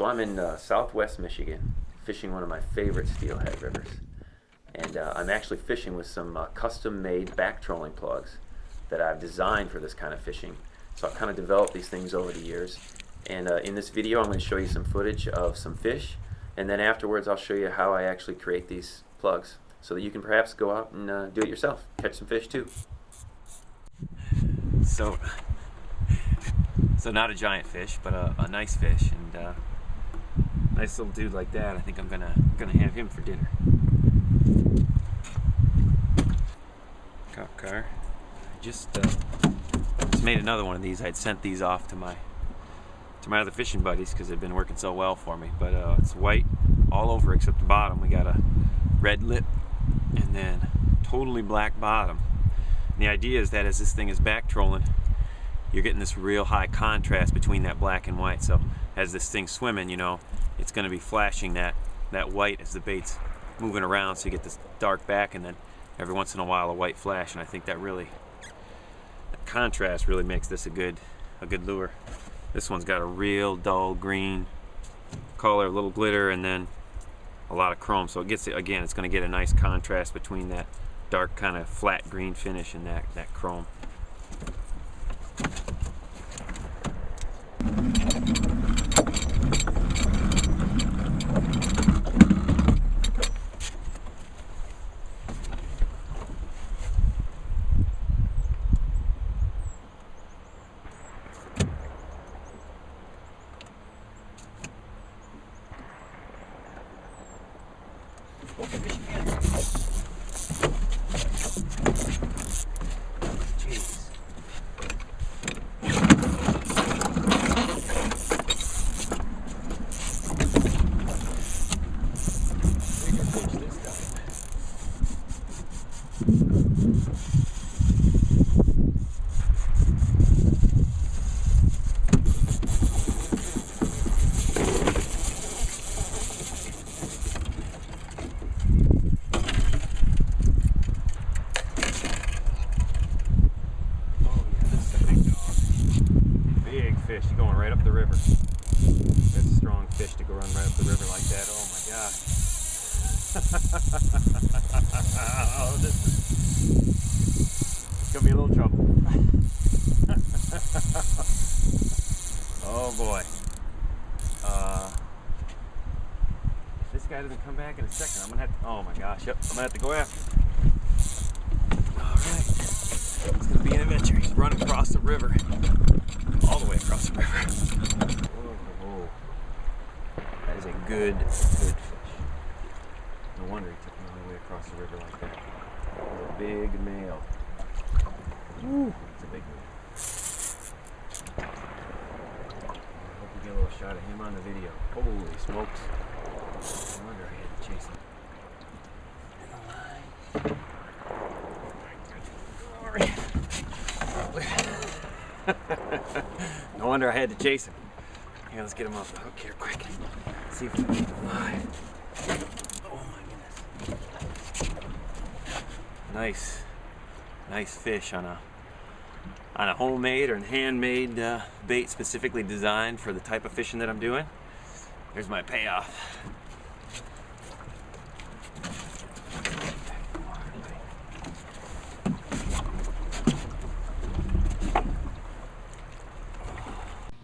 So I'm in southwest Michigan, fishing one of my favorite steelhead rivers. And I'm actually fishing with some custom-made back trolling plugs that I've designed for this kind of fishing. So I've kind of developed these things over the years. And in this video I'm going to show you some footage of some fish, and then afterwards I'll show you how I actually create these plugs so that you can perhaps go out and do it yourself, catch some fish too. So not a giant fish, but a nice fish, and nice little dude like that. I think I'm gonna have him for dinner. Cop car. I just made another one of these. I'd sent these off to my other fishing buddies because they've been working so well for me. But it's white all over except the bottom. We got a red lip and then totally black bottom. And the idea is that as this thing is back trolling, you're getting this real high contrast between that black and white. So as this thing's swimming, you know, it's going to be flashing that white as the bait's moving around, so you get this dark back and then every once in a while a white flash. And I think that contrast really makes this a good lure. This one's got a real dull green color, a little glitter, and then a lot of chrome. So it gets, again, it's going to get a nice contrast between that dark kind of flat green finish and that chrome. Fish going right up the river. That's a strong fish to go run right up the river like that. Oh my gosh. Oh, this is gonna be a little trouble. Oh boy. If this guy doesn't come back in a second, I'm gonna have to, oh my gosh, yep, I'm gonna have to go after him. Alright. It's gonna be an adventure. He's running across the river. All the way across the river. Oh, that is a good fish. No wonder he took me all the way across the river like that. He's a big male. Woo, it's a big male. I hope we get a little shot of him on the video. Holy smokes. No wonder I had to chase him. No wonder I had to chase him. Here, let's get him off the hook here quick. See if we can keep him alive. Oh my goodness. Nice fish on a homemade or handmade bait specifically designed for the type of fishing that I'm doing. Here's my payoff.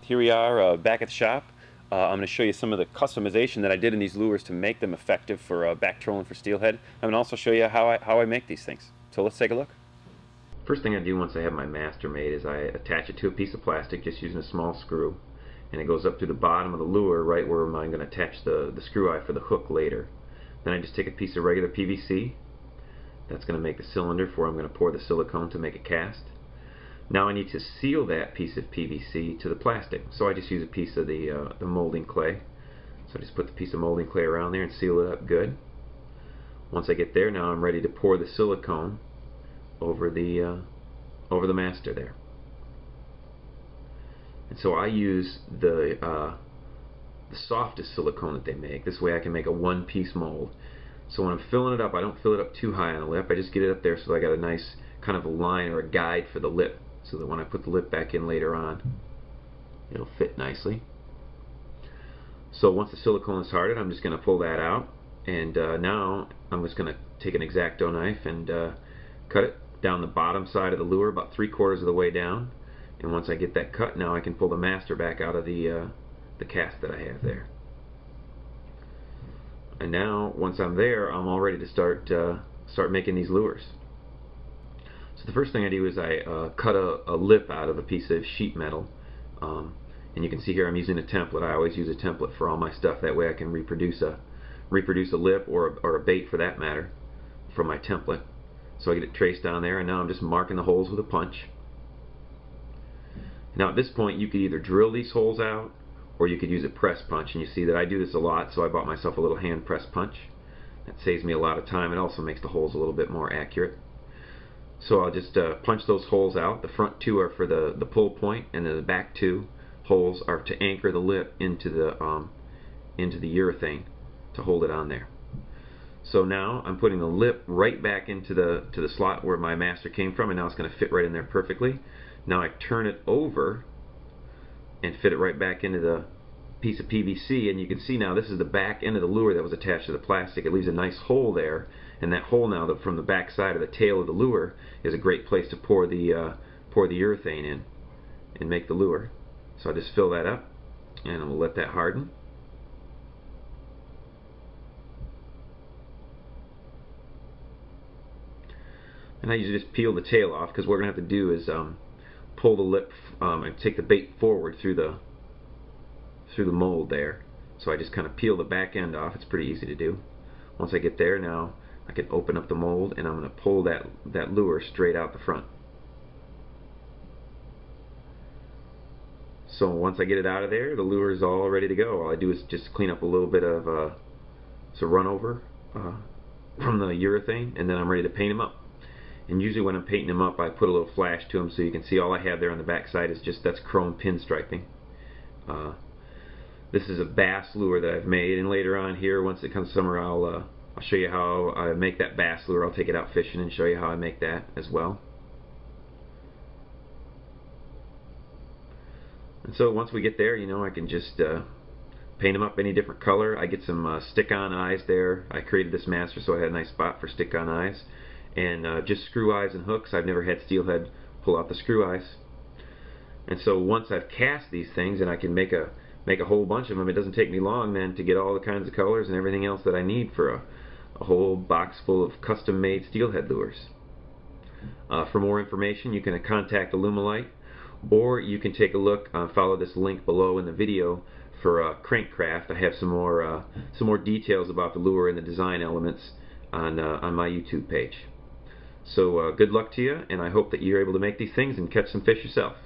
Here we are back at the shop. I'm going to show you some of the customization that I did in these lures to make them effective for back trolling for steelhead. I'm going to also show you how I make these things. So let's take a look. First thing I do once I have my master made is I attach it to a piece of plastic just using a small screw, and it goes up to the bottom of the lure right where I'm going to attach the screw eye for the hook later. Then I just take a piece of regular PVC. That's going to make the cylinder for I'm going to pour the silicone to make a cast. Now I need to seal that piece of PVC to the plastic, so I just use a piece of the molding clay. So I just put the piece of molding clay around there and seal it up good. Once I get there, now I'm ready to pour the silicone over the master there. And so I use the softest silicone that they make. This way I can make a one-piece mold. So when I'm filling it up, I don't fill it up too high on the lip. I just get it up there so I got a nice kind of a line or a guide for the lip, so that when I put the lip back in later on, it'll fit nicely. So once the silicone is hardened, I'm just going to pull that out, and now I'm just going to take an X-Acto knife and cut it down the bottom side of the lure, about 3/4 of the way down. And once I get that cut, now I can pull the master back out of the cast that I have there. And now, once I'm there, I'm all ready to start making these lures. So the first thing I do is I cut a lip out of a piece of sheet metal. And you can see here I'm using a template. I always use a template for all my stuff. That way I can reproduce a lip or a bait for that matter from my template. So I get it traced down there, and now I'm just marking the holes with a punch. Now at this point you could either drill these holes out or you could use a press punch, and you see that I do this a lot, so I bought myself a little hand press punch. That saves me a lot of time. It also makes the holes a little bit more accurate. So I'll just punch those holes out. The front two are for the pull point, and then the back two holes are to anchor the lip into the urethane to hold it on there. So now I'm putting the lip right back into the slot where my master came from, and now it's going to fit right in there perfectly. Now I turn it over and fit it right back into the piece of PVC, and you can see now this is the back end of the lure that was attached to the plastic. It leaves a nice hole there, and that hole now from the back side of the tail of the lure is a great place to pour the urethane in and make the lure. So I'll just fill that up, and we'll let that harden. And now you just peel the tail off, because what we're going to have to do is pull the lip and take the bait forward through the mold there. So I just kind of peel the back end off. It's pretty easy to do. Once I get there, now I can open up the mold, and I'm going to pull that lure straight out the front. So once I get it out of there, the lure is all ready to go. All I do is just clean up a little bit of run over from the urethane, and then I'm ready to paint them up. And usually when I'm painting them up, I put a little flash to them so you can see all I have there on the back side is that's chrome pinstriping. This is a bass lure that I've made, and later on here, once it comes summer, I'll show you how I make that bass lure. I'll take it out fishing and show you how I make that as well. And so once we get there, I can just paint them up any different color. I get some stick-on eyes there. I created this master so I had a nice spot for stick-on eyes. And just screw eyes and hooks. I've never had Steelhead pull out the screw eyes. And so once I've cast these things, and I can make a whole bunch of them, it doesn't take me long then to get all the kinds of colors and everything else that I need for a whole box full of custom-made Steelhead lures. For more information, you can contact Alumilite, or you can take a look, follow this link below in the video for CrankCraft. I have some more details about the lure and the design elements on my YouTube page. So good luck to you, and I hope that you're able to make these things and catch some fish yourself.